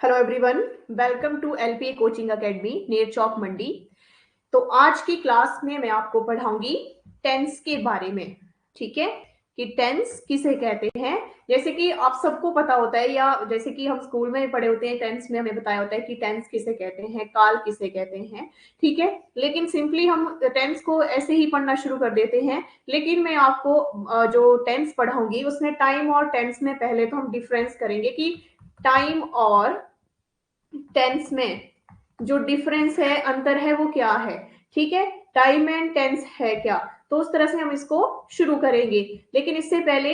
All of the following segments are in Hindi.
Hello everyone, welcome to LPA coaching academy near Chowk Mandi. तो आज की क्लास में मैं आपको पढ़ाऊंगी टेंस के बारे में। ठीक है कि टेंस किसे कहते हैं। जैसे कि आप सबको पता होता है, या जैसे कि हम स्कूल में पढ़े होते हैं, टेंस में हमें बताया होता है कि टेंस किसे कहते हैं, काल किसे कहते हैं। ठीक है, लेकिन सिंपली हम टेंस को ऐसे ही पढ़ना शुरू कर देते हैं। लेकिन मैं आपको जो टेंस पढ़ाऊंगी उसमें टाइम और टेंस में पहले तो हम डिफरेंस करेंगे कि टाइम और टेंस में जो डिफरेंस है, अंतर है, वो क्या है। ठीक है, टाइम एंड टेंस है क्या, तो उस तरह से हम इसको शुरू करेंगे। लेकिन इससे पहले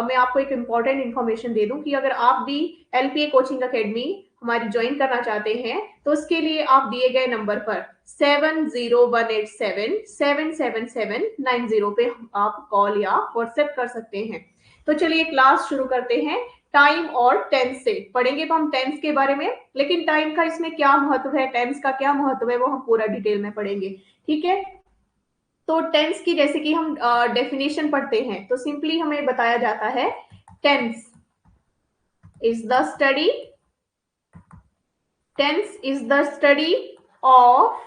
मैं आपको एक इंपॉर्टेंट इंफॉर्मेशन दे दूं कि अगर आप भी एलपीए कोचिंग एकेडमी हमारी ज्वाइन करना चाहते हैं तो उसके लिए आप दिए गए नंबर पर 7018777790 पे आप कॉल या व्हाट्सएप कर सकते हैं। तो चलिए क्लास शुरू करते हैं। टाइम और टेंस से पढ़ेंगे तो हम टेंस के बारे में, लेकिन टाइम का इसमें क्या महत्व है, टेंस का क्या महत्व है, वो हम पूरा डिटेल में पढ़ेंगे। ठीक है, तो टेंस की जैसे कि हम डेफिनेशन पढ़ते हैं तो सिंपली हमें बताया जाता है tense is the study tense is the study of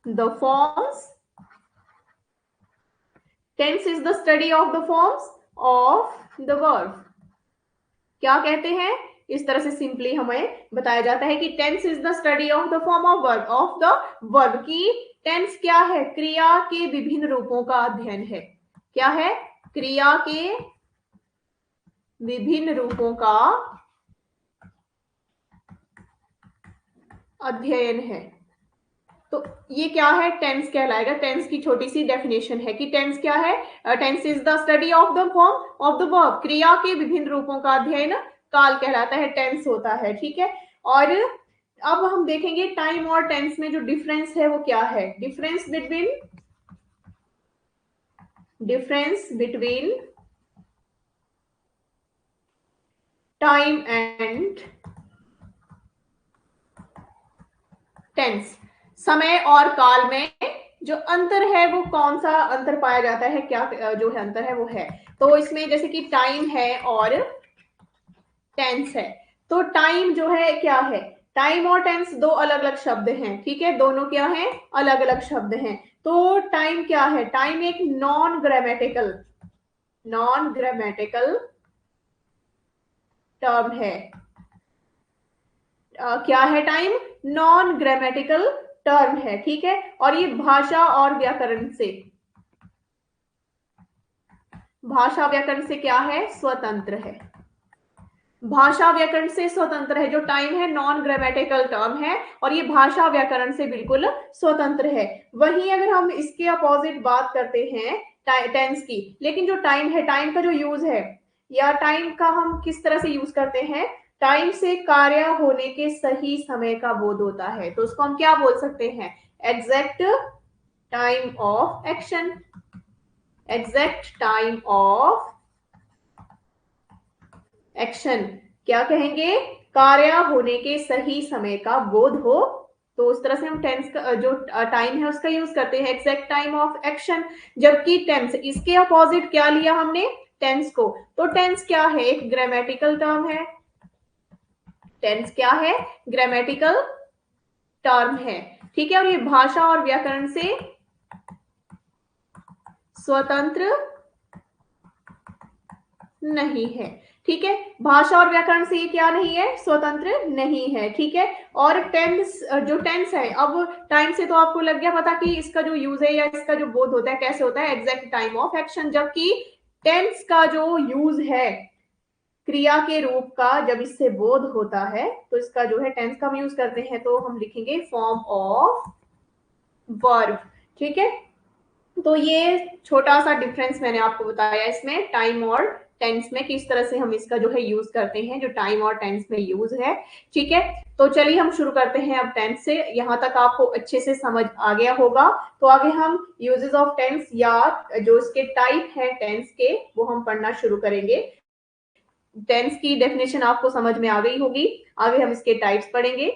the forms tense is the study of the forms of the verb. क्या कहते हैं, इस तरह से सिंपली हमें बताया जाता है कि tense is the study of the form of the verb की टेंस क्या है, क्रिया के विभिन्न रूपों का अध्ययन है। क्या है, क्रिया के विभिन्न रूपों का अध्ययन है। तो ये क्या है, टेंस कहलाएगा। टेंस की छोटी सी डेफिनेशन है कि टेंस क्या है, tense is the study of the form of the verb, क्रिया के विभिन्न रूपों का अध्ययन काल कहलाता है, टेंस होता है। ठीक है, और अब हम देखेंगे टाइम और टेंस में जो डिफरेंस है वो क्या है। Difference between time and tense, समय और काल में जो अंतर है वो कौन सा अंतर पाया जाता है, क्या जो है अंतर है वो है। तो इसमें जैसे कि टाइम है और टेंस है, तो टाइम जो है क्या है, टाइम और टेंस दो अलग अलग शब्द हैं। ठीक है, दोनों क्या है, अलग अलग शब्द हैं। तो टाइम क्या है, टाइम एक नॉन ग्रामेटिकल टर्म है। क्या है टाइम, नॉन ग्रामेटिकल टर्म है। ठीक है, और ये भाषा व्याकरण से क्या है, स्वतंत्र है। भाषा व्याकरण से स्वतंत्र है। जो टाइम है नॉन ग्रामेटिकल टर्म है और ये भाषा व्याकरण से बिल्कुल स्वतंत्र है। वहीं अगर हम इसके अपोजिट बात करते हैं टेंस की, लेकिन जो टाइम है, टाइम का जो यूज है या टाइम का हम किस तरह से यूज करते हैं, टाइम से कार्य होने के सही समय का बोध होता है। तो उसको हम क्या बोल सकते हैं, exact time of action. Exact time of action क्या कहेंगे, कार्य होने के सही समय का बोध हो। तो उस तरह से हम टेंस का जो टाइम है उसका यूज करते हैं, एग्जैक्ट टाइम ऑफ एक्शन। जबकि टेंस, इसके अपोजिट क्या लिया हमने, टेंस को। तो टेंस क्या है, एक ग्रामेटिकल टर्म है। टेंस क्या है, ग्रामेटिकल टर्म है। ठीक है, और ये भाषा और व्याकरण से स्वतंत्र नहीं है। ठीक है, भाषा और व्याकरण से ये क्या नहीं है, स्वतंत्र नहीं है। ठीक है, और टेंस, जो टेंस है, अब टाइम से तो आपको लग गया पता कि इसका जो यूज है या इसका जो बोध होता है कैसे होता है, एग्जैक्ट टाइम ऑफ एक्शन। जबकि टेंस का जो यूज है क्रिया के रूप का, जब इससे बोध होता है तो इसका जो है टेंस का हम यूज करते हैं, तो हम लिखेंगे फॉर्म ऑफ वर्ब। ठीक है, तो ये छोटा सा डिफरेंस मैंने आपको बताया इसमें टाइम और टेंस में, किस तरह से हम इसका जो है यूज करते हैं, जो टाइम और टेंस में यूज है। ठीक है, तो चलिए हम शुरू करते हैं अब टेंस से। यहां तक आपको अच्छे से समझ आ गया होगा। तो आगे हम यूजेस ऑफ टेंस या जो इसके टाइप है टेंस के, वो हम पढ़ना शुरू करेंगे। टेंस की डेफिनेशन आपको समझ में आ गई होगी, आगे हम इसके टाइप्स पढ़ेंगे।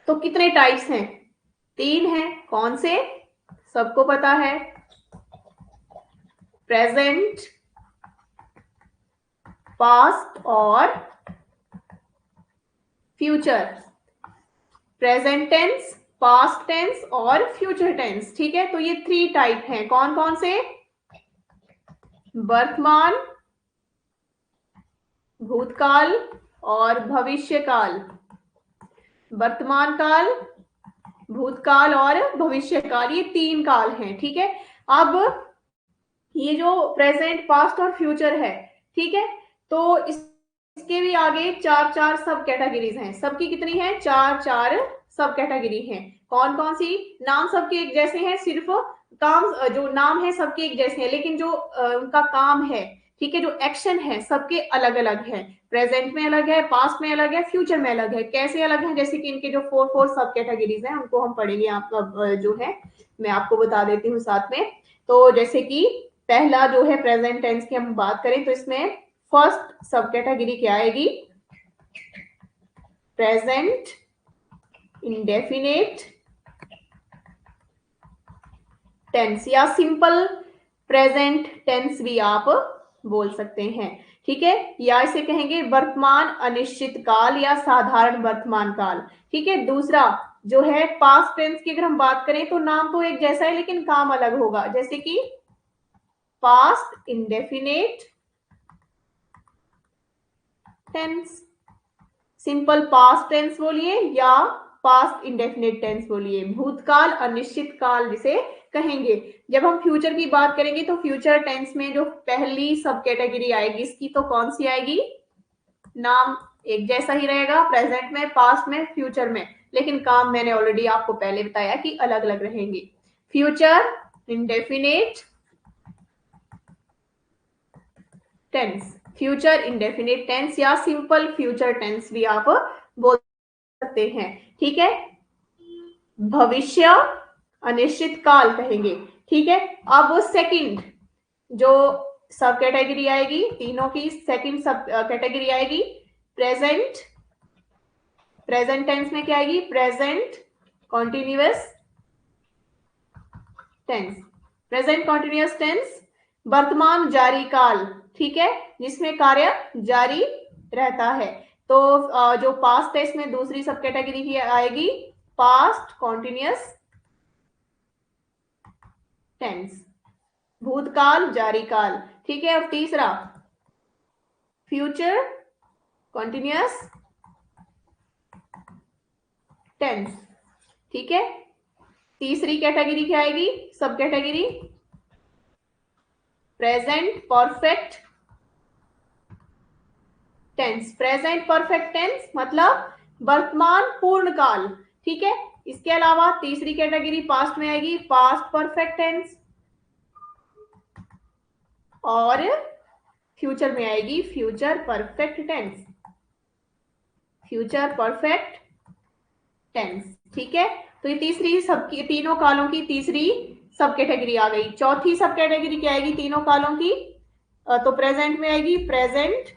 तो कितने टाइप्स हैं, तीन हैं। कौन से, सबको पता है, प्रेजेंट, पास्ट और future, present tense, past tense और फ्यूचर टेंस। ठीक है, तो ये 3 टाइप हैं। कौन कौन से? वर्तमान, भूतकाल और भविष्यकाल। वर्तमान काल, भूतकाल और भविष्यकाल, ये 3 काल हैं। ठीक है, अब ये जो प्रेजेंट, पास्ट और फ्यूचर है, ठीक है, तो इसके भी आगे 4 सब कैटेगरीज हैं। सबकी कितनी है? 4 सब कैटेगरी हैं। कौन कौन सी? नाम सबके एक जैसे हैं, सिर्फ काम, जो नाम है सबके एक जैसे हैं, लेकिन जो उनका काम है, ठीक है, जो एक्शन है, सबके अलग अलग है। प्रेजेंट में अलग है, पास्ट में अलग है, फ्यूचर में अलग है। कैसे अलग है? जैसे कि इनके जो 4 सब कैटेगरीज हैं उनको हम पढ़ेंगे। आपका जो है मैं आपको बता देती हूँ साथ में। तो जैसे कि पहला जो है प्रेजेंट टेंस की हम बात करें तो इसमें फर्स्ट सब कैटेगरी क्या आएगी? प्रेजेंट इंडेफिनेट टेंस या सिंपल प्रेजेंट टेंस भी आप बोल सकते हैं। ठीक है, या इसे कहेंगे वर्तमान अनिश्चित काल या साधारण वर्तमान काल। ठीक है, दूसरा जो है पास्ट टेंस की अगर हम बात करें तो नाम तो एक जैसा है लेकिन काम अलग होगा। जैसे कि past indefinite tense, simple past tense बोलिए या पास्ट इंडेफिनिट टेंस बोलिए। भूतकाल अनिश्चित काल जिसे कहेंगे। जब हम फ्यूचर की बात करेंगे तो फ्यूचर टेंस में जो पहली सब कैटेगरी आएगी इसकी तो कौन सी आएगी? नाम एक जैसा ही रहेगा, प्रेजेंट में, पास्ट में, फ्यूचर में, लेकिन काम मैंने ऑलरेडी आपको पहले बताया कि अलग अलग रहेंगे। Future indefinite tense, future indefinite tense या सिंपल फ्यूचर टेंस भी आप बोल सकते हैं। ठीक है, भविष्य अनिश्चित काल कहेंगे। ठीक है, अब सेकंड जो सब कैटेगरी आएगी, तीनों की सेकंड सब कैटेगरी आएगी प्रेजेंट। प्रेजेंट टेंस में क्या आएगी? Present continuous tense. Present continuous tense वर्तमान जारी काल, ठीक है, जिसमें कार्य जारी रहता है। तो जो पास्ट है इसमें दूसरी सब कैटेगरी की आएगी पास्ट कॉन्टिन्यूअस टेंस, भूतकाल जारी काल। ठीक है, अब तीसरा फ्यूचर कॉन्टिन्यूअस टेंस। ठीक है, तीसरी कैटेगरी क्या आएगी? सब category present perfect tense. Present perfect tense मतलब वर्तमान पूर्ण काल। ठीक है, इसके अलावा तीसरी कैटेगरी पास्ट में आएगी पास्ट परफेक्ट टेंस और फ्यूचर में आएगी future perfect tense. Future perfect tense. ठीक है, तो ये तीसरी सबकी, तीनों कालों की तीसरी सब कैटेगरी आ गई। चौथी सब कैटेगरी क्या आएगी तीनों कालों की? तो प्रेजेंट में आएगी present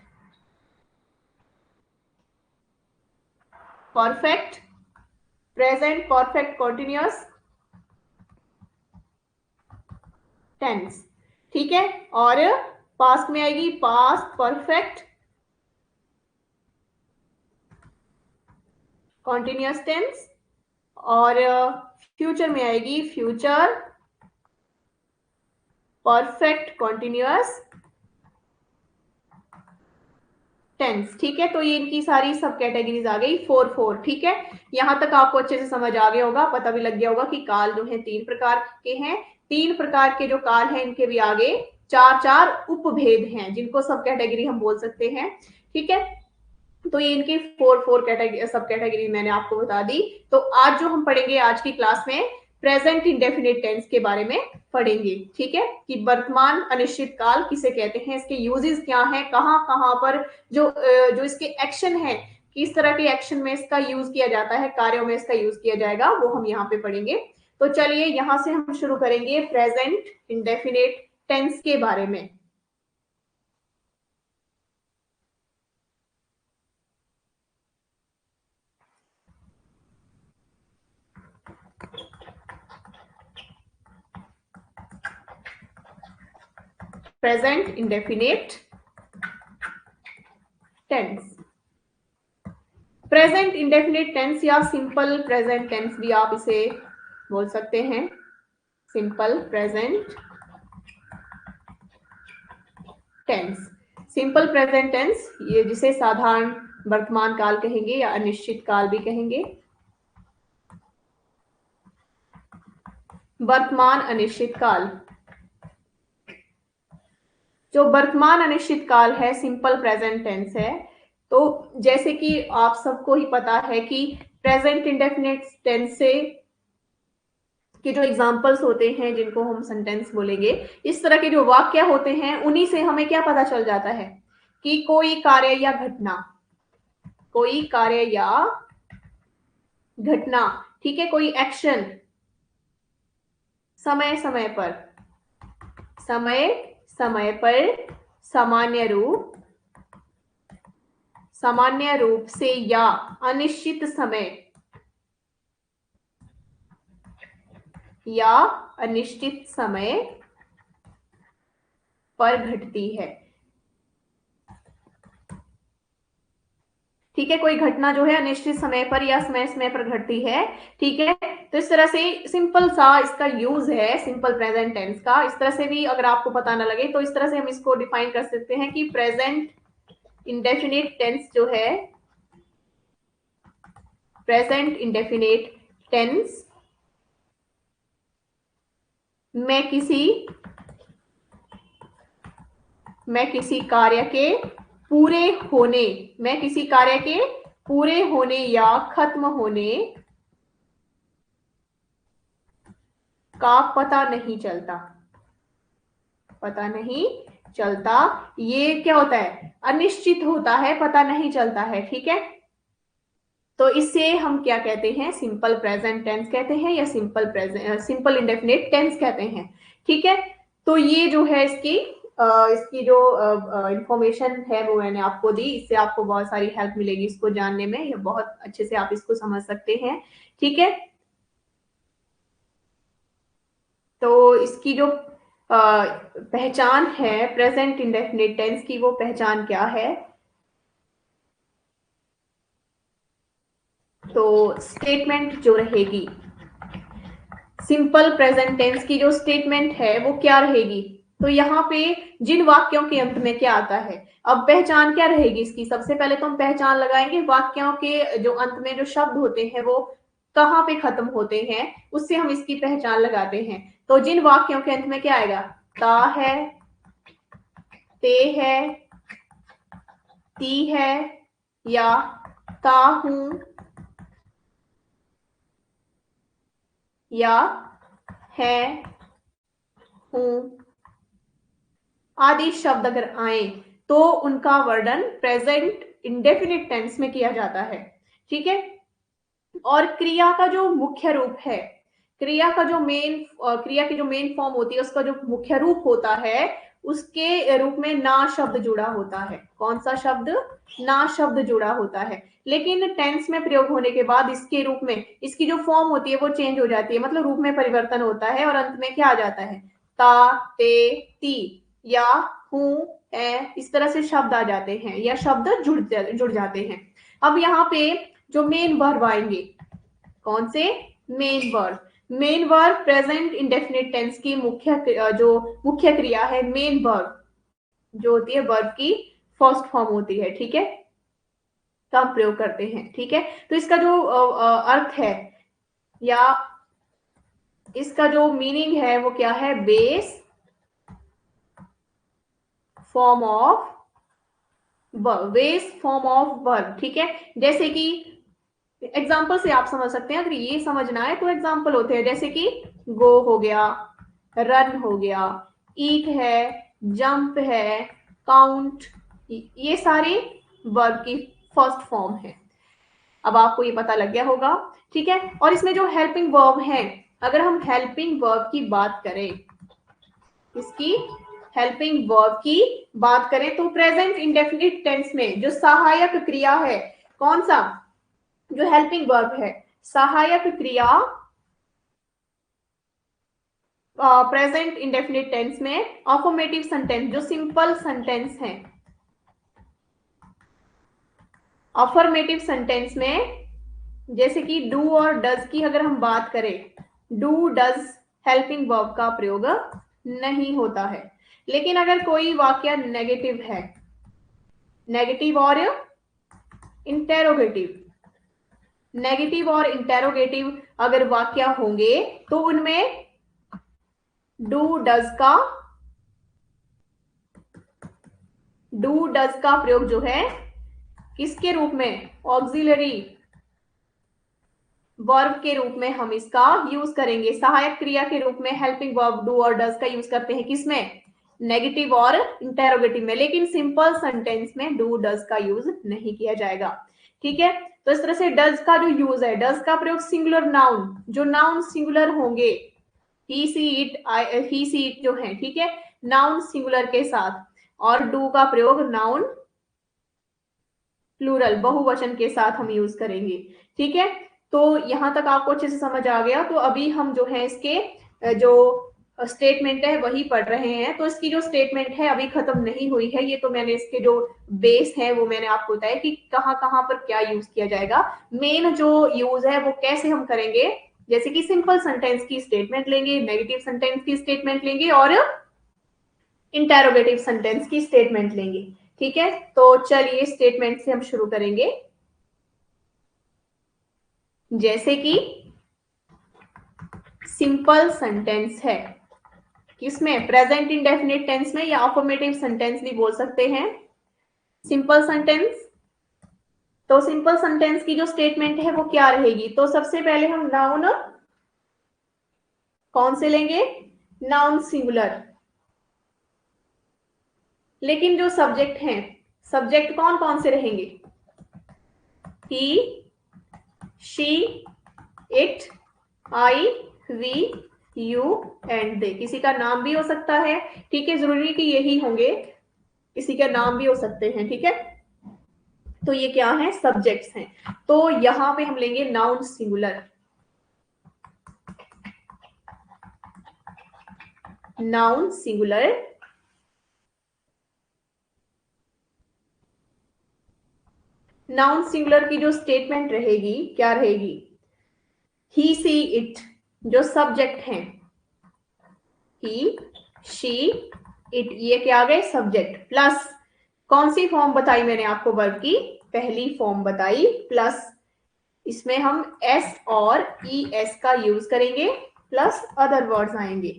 perfect, present perfect continuous tense. ठीक है, और पास्ट में आएगी पास्ट परफेक्ट कॉन्टिन्यूअस टेंस और फ्यूचर में आएगी फ्यूचर परफेक्ट कॉन्टिन्यूअस टेंस। ठीक है, तो ये इनकी सारी सब कैटेगरीज आ गई 4 ठीक है, यहां तक आपको अच्छे से समझ आ गया होगा, पता भी लग गया होगा कि काल जो है 3 प्रकार के हैं। 3 प्रकार के जो काल हैं इनके भी आगे 4 उपभेद हैं जिनको सब कैटेगरी हम बोल सकते हैं। ठीक है, तो ये इनकी 4 कैटेगरी सब कैटेगरी मैंने आपको बता दी। तो आज जो हम पढ़ेंगे आज की क्लास में प्रेजेंट इंडेफिनिट टेंस के बारे में पढ़ेंगे। ठीक है, कि वर्तमान अनिश्चित काल किसे कहते हैं, इसके यूजेस क्या हैं, कहां कहां पर जो इसके एक्शन है, किस तरह के एक्शन में इसका यूज किया जाता है, कार्यों में इसका यूज किया जाएगा, वो हम यहाँ पे पढ़ेंगे। तो चलिए यहां से हम शुरू करेंगे प्रेजेंट इंडेफिनिट टेंस के बारे में। Present indefinite tense. Present indefinite tense या सिंपल प्रेजेंट टेंस भी आप इसे बोल सकते हैं, simple present tense. Simple present tense ये जिसे साधारण वर्तमान काल कहेंगे या अनिश्चित काल भी कहेंगे। वर्तमान अनिश्चित काल, जो वर्तमान अनिश्चित काल है सिंपल प्रेजेंट टेंस है। तो जैसे कि आप सबको ही पता है कि प्रेजेंट इंडेफिनिट टेंस से के जो एग्जाम्पल्स होते हैं जिनको हम सेंटेंस बोलेंगे, इस तरह के जो वाक्य होते हैं उन्हीं से हमें क्या पता चल जाता है कि कोई कार्य या घटना, कोई कार्य या घटना, ठीक है, कोई एक्शन समय समय पर, समय समय पर सामान्य रूप से या अनिश्चित समय या अनिश्चित समय पर घटती है। ठीक है, कोई घटना जो है अनिश्चित समय पर या समय समय पर घटती है। ठीक है, तो इस तरह से सिंपल सा इसका यूज है सिंपल प्रेजेंट टेंस का। इस तरह से भी अगर आपको पता ना लगे तो इस तरह से हम इसको डिफाइन कर सकते हैं कि प्रेजेंट इंडेफिनिट टेंस जो है, प्रेजेंट इंडेफिनिट टेंस में किसी कार्य के पूरे होने, में किसी कार्य के पूरे होने या खत्म होने का पता नहीं चलता। ये क्या होता है, अनिश्चित होता है, पता नहीं चलता है। ठीक है, तो इसे हम क्या कहते हैं, सिंपल प्रेजेंट टेंस कहते हैं या सिंपल इंडेफिनिट टेंस कहते हैं। ठीक है, तो ये जो है इसकी जो इंफॉर्मेशन है वो मैंने आपको दी, इससे आपको बहुत सारी हेल्प मिलेगी इसको जानने में, ये बहुत अच्छे से आप इसको समझ सकते हैं। ठीक है, तो इसकी जो पहचान है प्रेजेंट इंडेफिनिट टेंस की, वो पहचान क्या है, तो स्टेटमेंट जो रहेगी सिंपल प्रेजेंट टेंस की, जो स्टेटमेंट है वो क्या रहेगी, तो यहाँ पे जिन वाक्यों के अंत में क्या आता है, अब पहचान क्या रहेगी इसकी, सबसे पहले तो हम पहचान लगाएंगे वाक्यों के जो अंत में जो शब्द होते हैं वो कहाँ पे खत्म होते हैं, उससे हम इसकी पहचान लगाते हैं। तो जिन वाक्यों के अंत में क्या आएगा, ता है, ते है, ती है, या ता हूं, या है, हूं आदि शब्द अगर आए तो उनका वर्णन प्रेजेंट इंडेफिनिट टेंस में किया जाता है। ठीक है, और क्रिया का जो मुख्य रूप है, क्रिया की जो मेन फॉर्म होती है, उसका जो मुख्य रूप होता है, उसके रूप में ना शब्द जुड़ा होता है। कौन सा शब्द, ना शब्द जुड़ा होता है। लेकिन टेंस में प्रयोग होने के बाद इसके रूप में इसकी जो फॉर्म होती है वो चेंज हो जाती है, मतलब रूप में परिवर्तन होता है और अंत में क्या आ जाता है, ता, ते, ती, या, हूं, है, इस तरह से शब्द आ जाते हैं या शब्द जुड़ जाते हैं। अब यहाँ पे जो मेन वर्ब आएंगे, कौन से, main verb present indefinite tense की मुख्य क्रिया है, मेन वर्ब जो होती है वर्ब की फर्स्ट फॉर्म होती है। ठीक है, तो हम प्रयोग करते हैं। ठीक है, तो इसका जो अर्थ है या इसका जो मीनिंग है वो क्या है, बेस फॉर्म ऑफ वर्ब। ठीक है, जैसे कि एग्जाम्पल से आप समझ सकते हैं, अगर ये समझना है तो एग्जाम्पल होते हैं, जैसे कि गो हो गया, रन हो गया, ईट है, जंप है, काउंट, ये सारे वर्ब की फर्स्ट फॉर्म है। अब आपको ये पता लग गया होगा। ठीक है, और इसमें जो हेल्पिंग वर्ब है, अगर हम हेल्पिंग वर्ब की बात करें, इसकी हेल्पिंग वर्ब की बात करें तो प्रेजेंट इंडेफिनिट टेंस में जो सहायक क्रिया है, कौन सा, जो हेल्पिंग वर्ब है, सहायक क्रिया प्रेजेंट इंडेफिनिट टेंस में अफर्मेटिव सेंटेंस, जो सिंपल सेंटेंस है, अफर्मेटिव सेंटेंस में जैसे कि डू और डज की अगर हम बात करें, डू डज हेल्पिंग वर्ब का प्रयोग नहीं होता है। लेकिन अगर कोई वाक्य नेगेटिव है, नेगेटिव और इंटेरोगेटिव, नेगेटिव और इंटेरोगेटिव अगर वाक्य होंगे तो उनमें डू डज का प्रयोग जो है किसके रूप में, ऑक्सिलरी वर्ब के रूप में हम इसका यूज करेंगे। सहायक क्रिया के रूप में हेल्पिंग वर्ब डू और डज का यूज करते हैं किसमें, नेगेटिव और इंटेरोगेटिव में। लेकिन सिंपल सेंटेंस में डू डज का यूज नहीं किया जाएगा। ठीक है, तो इस तरह से डज का जो यूज है, डज का प्रयोग सिंगुलर नाउन, जो नाउन सिंगुलर होंगे, ही सी इट जो है, ठीक है, नाउन सिंगुलर के साथ, और डू का प्रयोग नाउन प्लूरल बहुवचन के साथ हम यूज करेंगे। ठीक है, तो यहां तक आपको अच्छे से समझ आ गया। तो अभी हम जो है इसके जो स्टेटमेंट है वही पढ़ रहे हैं। तो इसकी जो स्टेटमेंट है अभी खत्म नहीं हुई है, ये तो मैंने इसके जो बेस है वो मैंने आपको बताया कि कहाँ कहाँ पर क्या यूज किया जाएगा। मेन जो यूज है वो कैसे हम करेंगे, जैसे कि सिंपल सेंटेंस की स्टेटमेंट लेंगे, नेगेटिव सेंटेंस की स्टेटमेंट लेंगे और इंटेरोगेटिव सेंटेंस की स्टेटमेंट लेंगे। ठीक है, तो चलिए स्टेटमेंट से हम शुरू करेंगे। जैसे कि सिंपल सेंटेंस है, किसमें, प्रेजेंट इंडेफिनिट टेंस में, या अफर्मेटिव सेंटेंस भी बोल सकते हैं। सिंपल सेंटेंस, तो सिंपल सेंटेंस की जो स्टेटमेंट है वो क्या रहेगी, तो सबसे पहले हम नाउन कौन से लेंगे, नाउन सिंगुलर। लेकिन जो सब्जेक्ट हैं, सब्जेक्ट कौन कौन से रहेंगे, he, she, it, I, we, you and they. किसी का नाम भी हो सकता है, ठीक है, जरूरी कि यही होंगे, किसी का नाम भी हो सकते हैं। ठीक है, तो ये क्या है, सब्जेक्ट्स हैं। तो यहां पे हम लेंगे noun singular, noun singular. Noun singular की जो स्टेटमेंट रहेगी क्या रहेगी, ही, सी, इट जो सब्जेक्ट हैं, ही, शी, इट, ये क्या आ गए, सब्जेक्ट, प्लस कौन सी फॉर्म बताई मैंने आपको, वर्ब की पहली फॉर्म बताई, प्लस इसमें हम एस और ई एस का यूज करेंगे, प्लस अदर वर्ड्स आएंगे।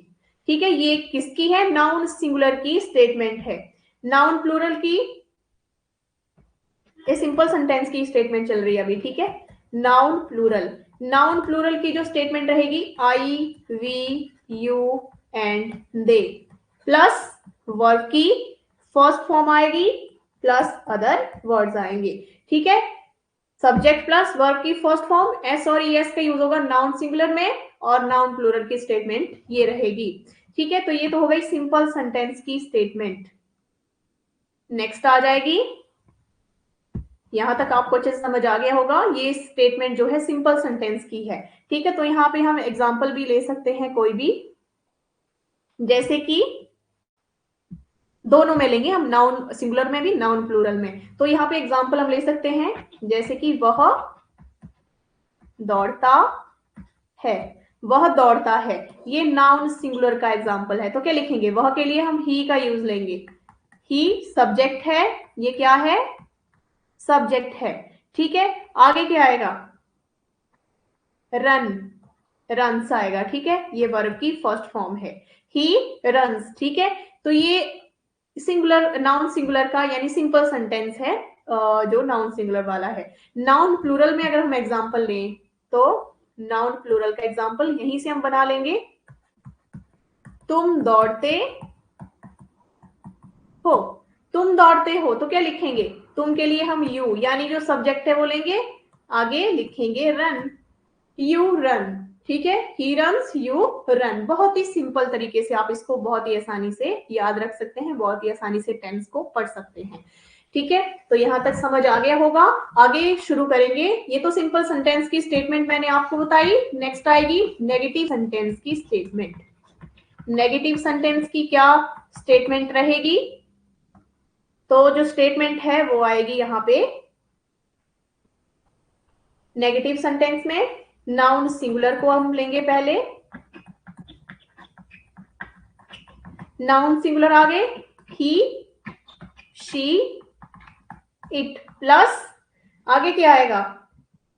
ठीक है, ये किसकी है, नाउन सिंगुलर की स्टेटमेंट है। नाउन प्लूरल की, ये सिंपल सेंटेंस की स्टेटमेंट चल रही है अभी। ठीक है, नाउन प्लूरल, नाउन प्लूरल की जो स्टेटमेंट रहेगी, I, we, you and they, plus verb की फर्स्ट फॉर्म आएगी, प्लस अदर वर्ड्स आएंगे। ठीक है, सब्जेक्ट प्लस वर्ब की फर्स्ट फॉर्म, एस और ई एस का यूज होगा नाउन सिंगुलर में, और नाउन प्लूरल की स्टेटमेंट ये रहेगी। ठीक है, तो ये तो हो गई सिंपल सेंटेंस की स्टेटमेंट। नेक्स्ट आ जाएगी, यहां तक आपको अच्छे से समझ आ गया होगा, ये स्टेटमेंट जो है सिंपल सेंटेंस की है। ठीक है, तो यहाँ पे हम एग्जाम्पल भी ले सकते हैं कोई भी, जैसे कि दोनों में लेंगे हम, नाउन सिंगुलर में भी, नाउन प्लूरल में। तो यहाँ पे एग्जाम्पल हम ले सकते हैं, जैसे कि वह दौड़ता है, वह दौड़ता है, ये नाउन सिंगुलर का एग्जाम्पल है। तो क्या लिखेंगे, वह के लिए हम ही का यूज लेंगे, ही सब्जेक्ट है, ये क्या है, सब्जेक्ट है। ठीक है, आगे क्या आएगा, रन, रन्स आएगा। ठीक है, ये वर्ब की फर्स्ट फॉर्म है, ही रन्स। ठीक है, तो ये सिंगुलर, नाउन सिंगुलर का यानी सिंपल सेंटेंस है, जो नाउन सिंगुलर वाला है। नाउन प्लूरल में अगर हम एग्जांपल लें, तो नाउन प्लूरल का एग्जांपल यहीं से हम बना लेंगे, तुम दौड़ते हो, तुम दौड़ते हो, तो क्या लिखेंगे, तुम के लिए हम यू यानी जो सब्जेक्ट है वो लेंगे, आगे लिखेंगे रन, यू रन। ठीक है, ही रन्स, यू रन। बहुत ही सिंपल तरीके से आप इसको बहुत ही आसानी से याद रख सकते हैं, बहुत ही आसानी से टेंस को पढ़ सकते हैं। ठीक है, तो यहां तक समझ आ गया होगा। आगे शुरू करेंगे, ये तो सिंपल सेंटेंस की स्टेटमेंट मैंने आपको बताई। नेक्स्ट आएगी नेगेटिव सेंटेंस की स्टेटमेंट। नेगेटिव सेंटेंस की क्या स्टेटमेंट रहेगी, तो जो स्टेटमेंट है वो आएगी यहाँ पे, नेगेटिव सेंटेंस में नाउन सिंगुलर को हम लेंगे पहले, नाउन सिंगुलर आगे ही, शी, इट, प्लस आगे क्या आएगा,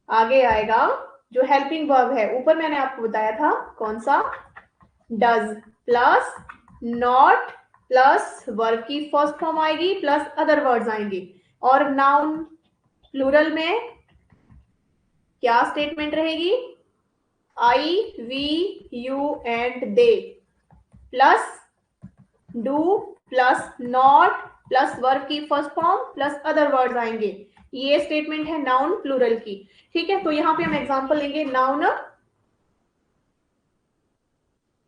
आगे आएगा जो हेल्पिंग वर्ब है, ऊपर मैंने आपको बताया था कौन सा, does, plus not, plus verb की फर्स्ट फॉर्म आएगी, प्लस अदर वर्ड्स आएंगे। और नाउन प्लूरल में क्या स्टेटमेंट रहेगी, I, we, you and they, plus do, plus not, plus verb की first form, plus other words आएंगे। ये स्टेटमेंट है नाउन प्लूरल की। ठीक है, तो यहां पे हम एग्जांपल लेंगे नाउन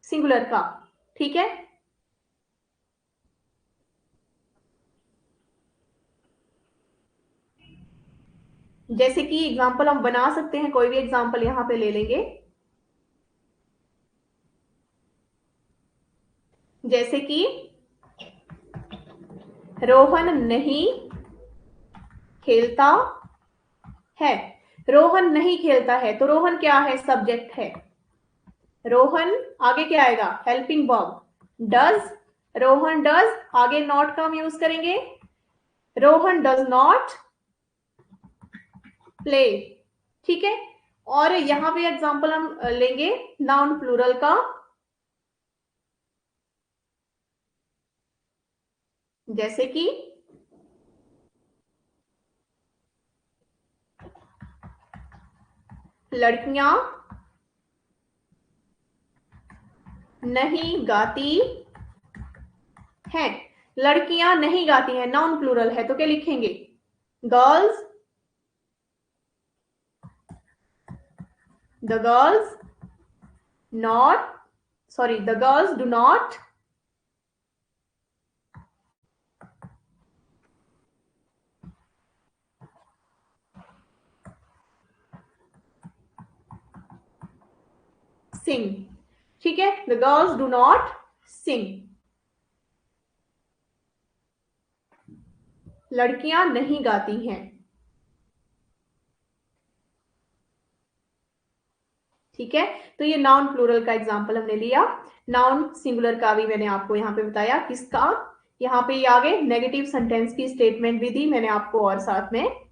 सिंगुलर का। ठीक है, जैसे कि एग्जांपल हम बना सकते हैं, कोई भी एग्जांपल यहां पे ले लेंगे, जैसे कि रोहन नहीं खेलता है। रोहन नहीं खेलता है, तो रोहन क्या है, सब्जेक्ट है। रोहन आगे क्या आएगा, helping verb does, Rohan does, आगे नॉट का हम यूज करेंगे, रोहन डज नॉट प्ले। ठीक है, और यहां पे एग्जांपल हम लेंगे नाउन प्लूरल का, जैसे कि लड़कियां नहीं गाती हैं। लड़कियां नहीं गाती हैं, नाउन प्लूरल है, तो क्या लिखेंगे, girls, the girls not, sorry, the girls do not sing. ठीक है, the girls do not sing, लड़कियां नहीं गाती हैं। ठीक है, तो ये नाउन प्लूरल का एग्जांपल हमने लिया। नाउन सिंगुलर का भी मैंने आपको यहां पे बताया, किसका, यहां पे ये आगे नेगेटिव सेंटेंस की स्टेटमेंट भी दी मैंने आपको, और साथ में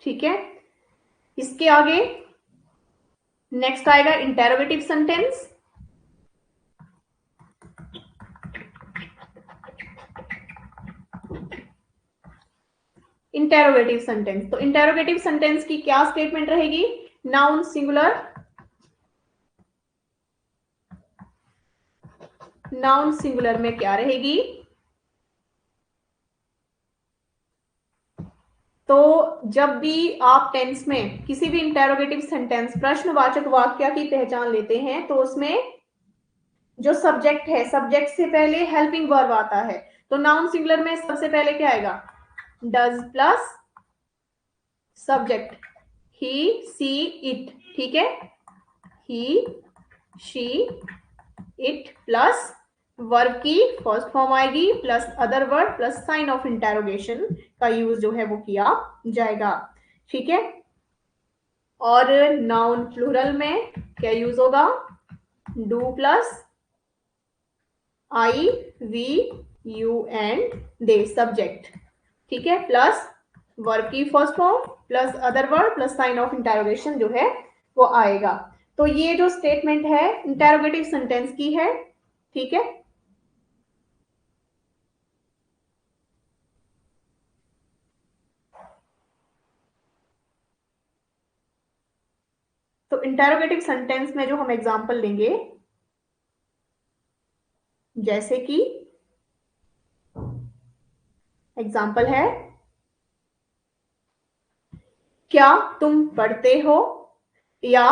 ठीक है, इसके आगे नेक्स्ट आएगा इंटेरोगेटिव सेंटेंस। इंटेरोगेटिव सेंटेंस, तो इंटेरोगेटिव सेंटेंस की क्या स्टेटमेंट रहेगी, नाउन सिंगुलर, नाउन सिंगुलर में क्या रहेगी, तो जब भी आप टेंस में किसी भी इंटेरोगेटिव सेंटेंस प्रश्नवाचक वाक्य की पहचान लेते हैं, तो उसमें जो सब्जेक्ट है, सब्जेक्ट से पहले हेल्पिंग वर्ब आता है। तो नाउन सिंगुलर में सबसे पहले क्या आएगा, does plus subject, he, she, it. ठीक है, he, she, it, plus verb की फर्स्ट फॉर्म आएगी, plus other word, plus sign of interrogation का यूज जो है वो किया जाएगा। ठीक है, और नाउन प्लूरल में क्या यूज होगा, do plus I, we, you and they, subject. ठीक है, प्लस वर्ब की first form, plus other word, plus sign of interrogation जो है वो आएगा। तो ये जो स्टेटमेंट है इंटेरोगेटिव सेंटेंस की है। ठीक है, तो इंटेरोगेटिव सेंटेंस में जो हम एग्जांपल लेंगे, जैसे कि एग्जांपल है, क्या तुम पढ़ते हो, या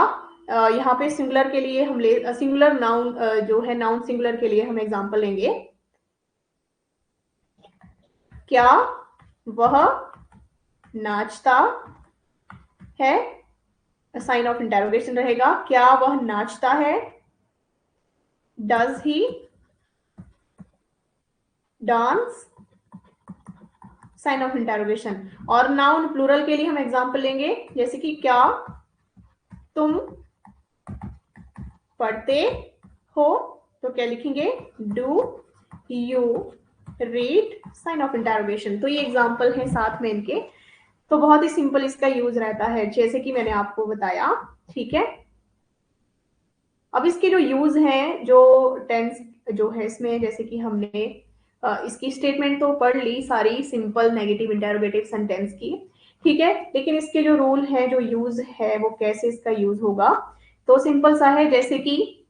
यहाँ पे सिंगुलर के लिए हम ले, सिंगुलर नाउन जो है, नाउन सिंगुलर के लिए हम एग्जांपल लेंगे, क्या वह नाचता है, साइन ऑफ इंटेरोगेशन रहेगा, क्या वह नाचता है, does he dance, sign of interrogation. और नाउन प्लूरल के लिए हम एग्जांपल लेंगे, जैसे कि क्या तुम पढ़ते हो, तो क्या लिखेंगे, do you read, sign of interrogation. तो ये एग्जांपल है साथ में इनके। तो बहुत ही सिंपल इसका यूज रहता है, जैसे कि मैंने आपको बताया। ठीक है, अब इसके जो यूज हैं, जो टेंस जो है इसमें, जैसे कि हमने इसकी स्टेटमेंट तो पढ़ ली सारी, सिंपल नेगेटिव इंटेरोगेटिव सेंटेंस की। ठीक है, लेकिन इसके जो रूल है, जो यूज है, वो कैसे इसका यूज होगा, तो सिंपल सा है। जैसे कि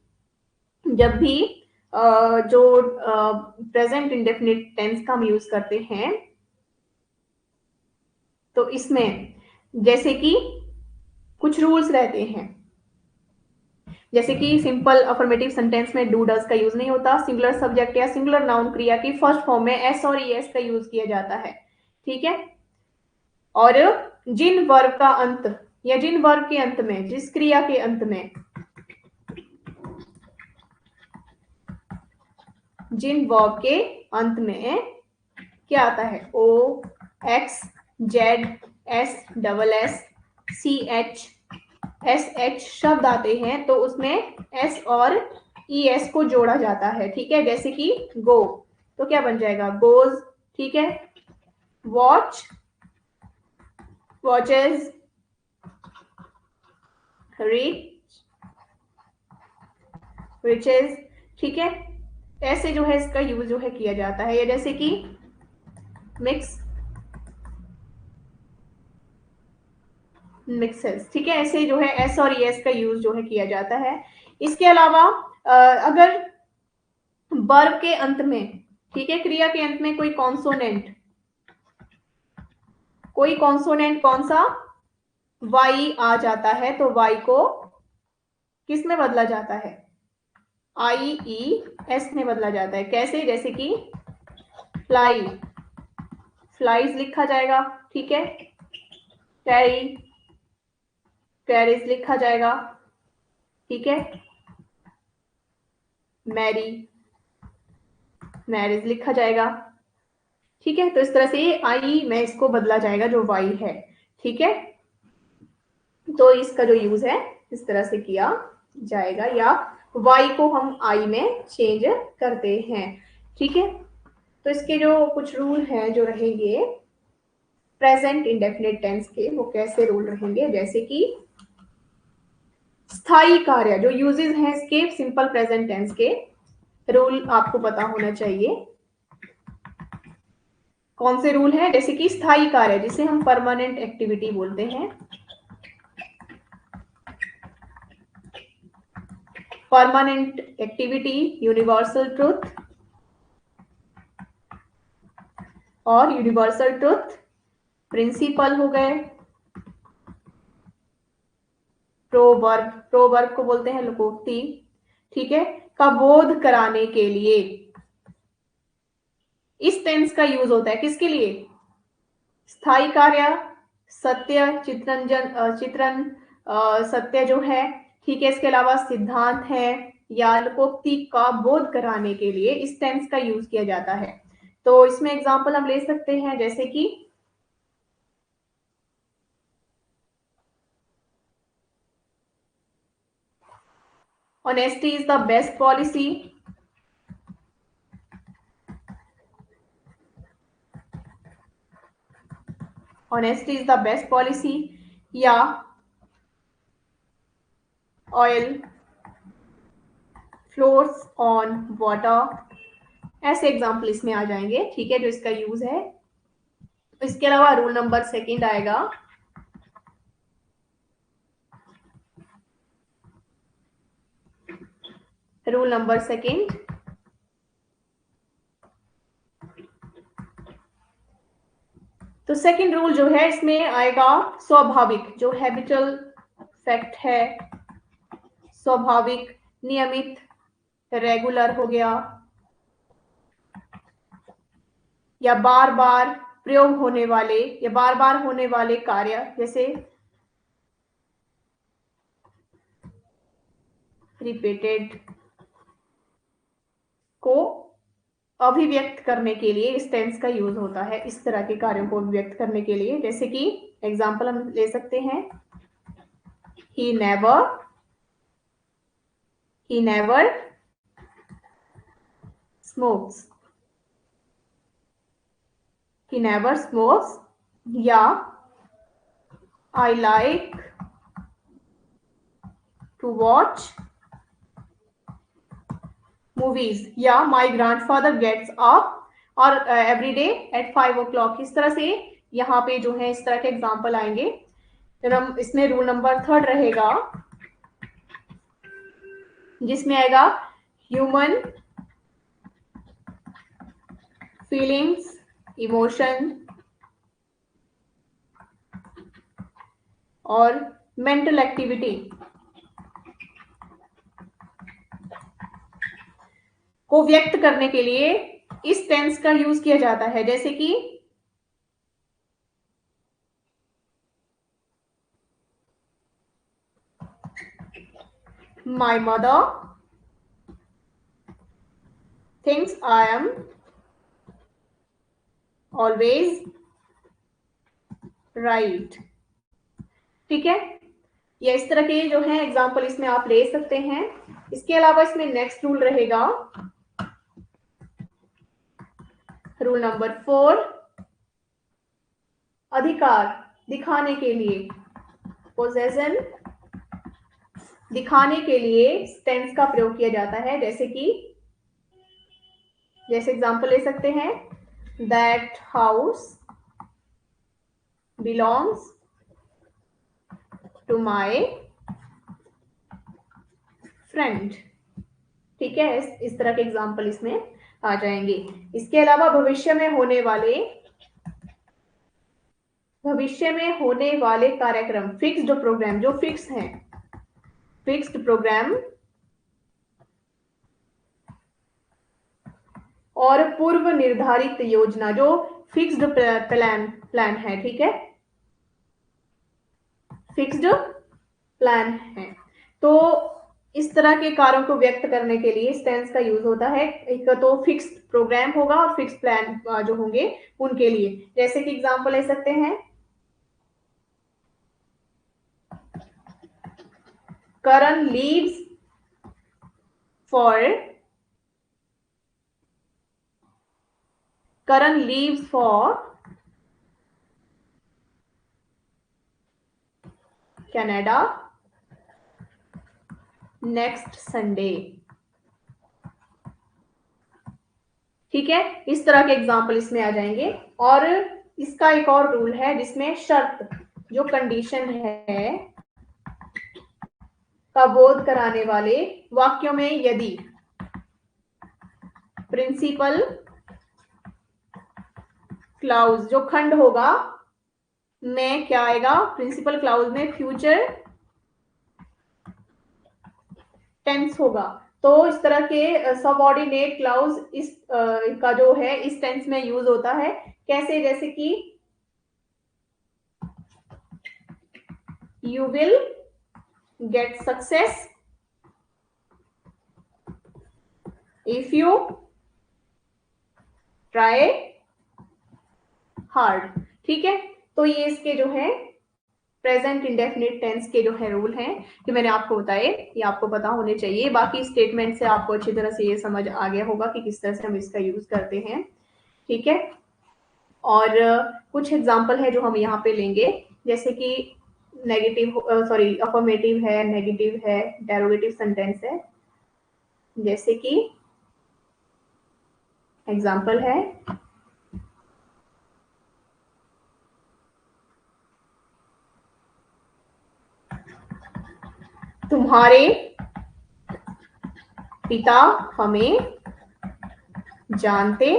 जब भी जो प्रेजेंट इंडेफिनिट टेंस का हम यूज करते हैं, तो इसमें जैसे कि कुछ रूल्स रहते हैं। जैसे कि सिंपल अफर्मेटिव सेंटेंस में डू डज का यूज नहीं होता, सिंगुलर सब्जेक्ट या सिंगुलर नाउन क्रिया की फर्स्ट फॉर्म में एस और ईएस का यूज किया जाता है। ठीक है, और जिन वर्ब का अंत या जिन वर्ब के अंत में, जिस क्रिया के अंत में, जिन वर्ब के अंत में क्या आता है, O X Z S double S C H S H शब्द आते हैं, तो उसमें एस और ई एस को जोड़ा जाता है। ठीक है, जैसे कि गो, तो क्या बन जाएगा, गोज। ठीक है, वॉच, वॉचेज, रीच, रिचेज। ठीक है, ऐसे जो है इसका यूज जो है किया जाता है। या जैसे कि मिक्स, मिक्सेस। ठीक है, ऐसे जो है एस और एस का यूज जो है किया जाता है। इसके अलावा अगर वर्ब के अंत में, ठीक है, क्रिया के अंत में कोई कॉन्सोनेंट, कोई कॉन्सोनेंट कौन सा, वाई आ जाता है, तो वाई को किस में बदला जाता है, आई ई एस में बदला जाता है। कैसे, जैसे कि फ्लाई, फ्लाइज लिखा जाएगा। ठीक है, कैरी, कैरीज लिखा जाएगा। ठीक है, मैरी, मैरिज लिखा जाएगा। ठीक है, तो इस तरह से आई में इसको बदला जाएगा जो वाई है। ठीक है, तो इसका जो यूज है इस तरह से किया जाएगा, या वाई को हम आई में चेंज करते हैं। ठीक है, तो इसके जो कुछ रूल हैं जो रहेंगे प्रेजेंट इंडेफिनिट टेंस के, वो कैसे रूल रहेंगे, जैसे कि स्थायी कार्य, जो यूजेस हैं इसके सिंपल प्रेजेंट टेंस के, रूल आपको पता होना चाहिए। कौन से रूल है, जैसे कि स्थायी कार्य, जिसे हम परमानेंट एक्टिविटी बोलते हैं, परमानेंट एक्टिविटी, यूनिवर्सल ट्रुथ और यूनिवर्सल ट्रुथ, प्रिंसिपल हो गए, प्रोवर्ब, प्रोवर्ब को बोलते हैं लोकोक्ति। ठीक है, का बोध कराने के लिए इस टेंस का यूज होता है, किसके लिए, स्थायी कार्य, सत्य, चित्रंजन, चित्रण, सत्य जो है। ठीक है, इसके अलावा सिद्धांत है या लोकोक्ति का बोध कराने के लिए इस टेंस का यूज किया जाता है। तो इसमें एग्जांपल हम ले सकते हैं, जैसे कि honesty is the best policy, honesty is the best policy, या ऑयल फ्लोट्स ऑन वाटर, ऐसे एग्जाम्पल इसमें आ जाएंगे। ठीक है, जो इसका यूज है। इसके अलावा रूल नंबर सेकंड आएगा, रूल नंबर सेकंड, तो सेकंड रूल जो है इसमें आएगा स्वाभाविक, जो हैबिचुअल फैक्ट है, स्वाभाविक, नियमित, रेगुलर हो गया, या बार बार प्रयोग होने वाले या बार बार होने वाले कार्य, जैसे रिपीटेड को अभिव्यक्त करने के लिए इस टेंस का यूज होता है, इस तरह के कार्यों को अभिव्यक्त करने के लिए। जैसे कि एग्जाम्पल हम ले सकते हैं, he never smokes, he never smokes, या I like to watch movies, या my grandfather gets up और every day at 5 o'clock। इस तरह से यहाँ पे जो है इस तरह के एग्जाम्पल आएंगे। फिर हम इसमें रूल नंबर 3 रहेगा, जिसमें आएगा ह्यूमन फीलिंग्स, इमोशन और मेंटल एक्टिविटी को व्यक्त करने के लिए इस टेंस का यूज किया जाता है। जैसे कि my mother thinks I am always right। ठीक है, ये इस तरह के जो है एग्जाम्पल इसमें आप ले सकते हैं। इसके अलावा इसमें नेक्स्ट रूल रहेगा, रूल नंबर 4, अधिकार दिखाने के लिए, पोजेशन दिखाने के लिए टेंस का प्रयोग किया जाता है। जैसे एग्जाम्पल ले सकते हैं, that house belongs to my friend. ठीक है, इस तरह के एग्जाम्पल इसमें आ जाएंगे। इसके अलावा भविष्य में होने वाले कार्यक्रम, फिक्स्ड प्रोग्राम जो फिक्स हैं, फिक्स्ड प्रोग्राम और पूर्व निर्धारित योजना जो फिक्स्ड प्लान है। ठीक है, फिक्स्ड प्लान है। तो इस तरह के कार्यों को व्यक्त करने के लिए इस टेंस का यूज होता है। एक तो फिक्स्ड प्रोग्राम होगा और फिक्स्ड प्लान जो होंगे उनके लिए। जैसे कि एग्जांपल ले सकते हैं, Karan leaves for Canada next Sunday. ठीक है, इस तरह के एग्जाम्पल इसमें आ जाएंगे। और इसका एक और रूल है जिसमें शर्त जो कंडीशन है का बोध कराने वाले वाक्यों में यदि प्रिंसिपल क्लाउज जो खंड होगा में क्या आएगा, प्रिंसिपल क्लाउज में फ्यूचर टेंस होगा। तो इस तरह के सबऑर्डिनेट क्लाउज इस का जो है इस टेंस में यूज होता है। कैसे, जैसे कि you will get success if you try hard. ठीक है, तो ये इसके जो है प्रेजेंट इंडेफिनिट टेंस के जो है रूल हैं कि मैंने आपको बताए, ये आपको पता होने चाहिए। बाकी स्टेटमेंट से आपको अच्छी तरह से ये समझ आ गया होगा कि किस तरह से हम इसका यूज करते हैं। ठीक है, और कुछ एग्जाम्पल है जो हम यहाँ पे लेंगे, जैसे कि अफर्मेटिव है, नेगेटिव है, डेरोगेटिव सेंटेंस है। जैसे कि एग्जाम्पल है, तुम्हारे पिता हमें जानते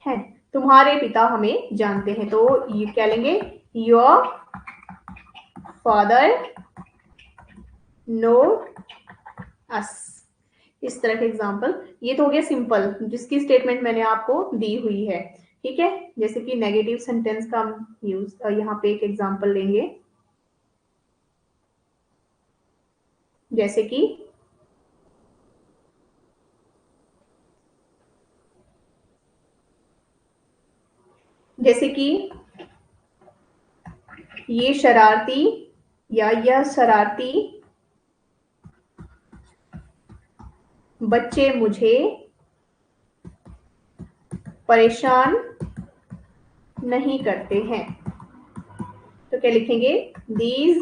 हैं। तुम्हारे पिता हमें जानते हैं, तो ये क्या लेंगे, योर फादर नो अस। इस तरह के एग्जाम्पल, ये तो हो गया सिंपल जिसकी स्टेटमेंट मैंने आपको दी हुई है। ठीक है, जैसे कि नेगेटिव सेंटेंस का हम यूज यहाँ पे एक एग्जाम्पल लेंगे, जैसे कि जैसे कि ये शरारती या यह शरारती बच्चे मुझे परेशान नहीं करते हैं। तो क्या लिखेंगे? These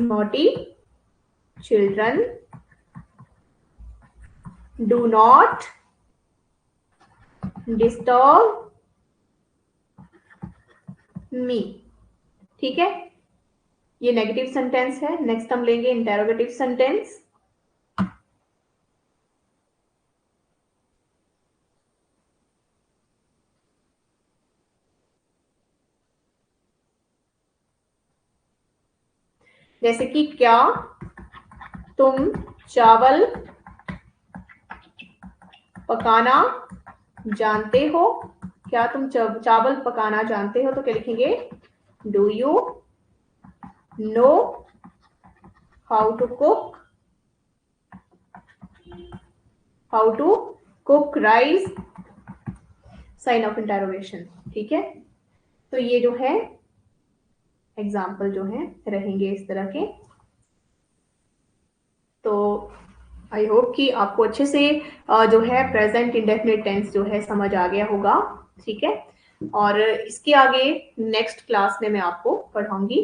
naughty children do not disturb me. ठीक है, ये नेगेटिव सेंटेंस है। नेक्स्ट हम लेंगे इंटेरोगेटिव सेंटेंस। जैसे कि क्या तुम चावल पकाना जानते हो? क्या तुम चावल पकाना जानते हो? तो क्या लिखेंगे? Do you know how to cook rice? Sign of interrogation. ठीक है, तो ये जो है एग्जाम्पल जो है रहेंगे इस तरह के। तो आई होप कि आपको अच्छे से जो है प्रेजेंट इंडेफिनिट टेंस जो है समझ आ गया होगा। ठीक है, और इसके आगे नेक्स्ट क्लास में मैं आपको पढ़ाऊंगी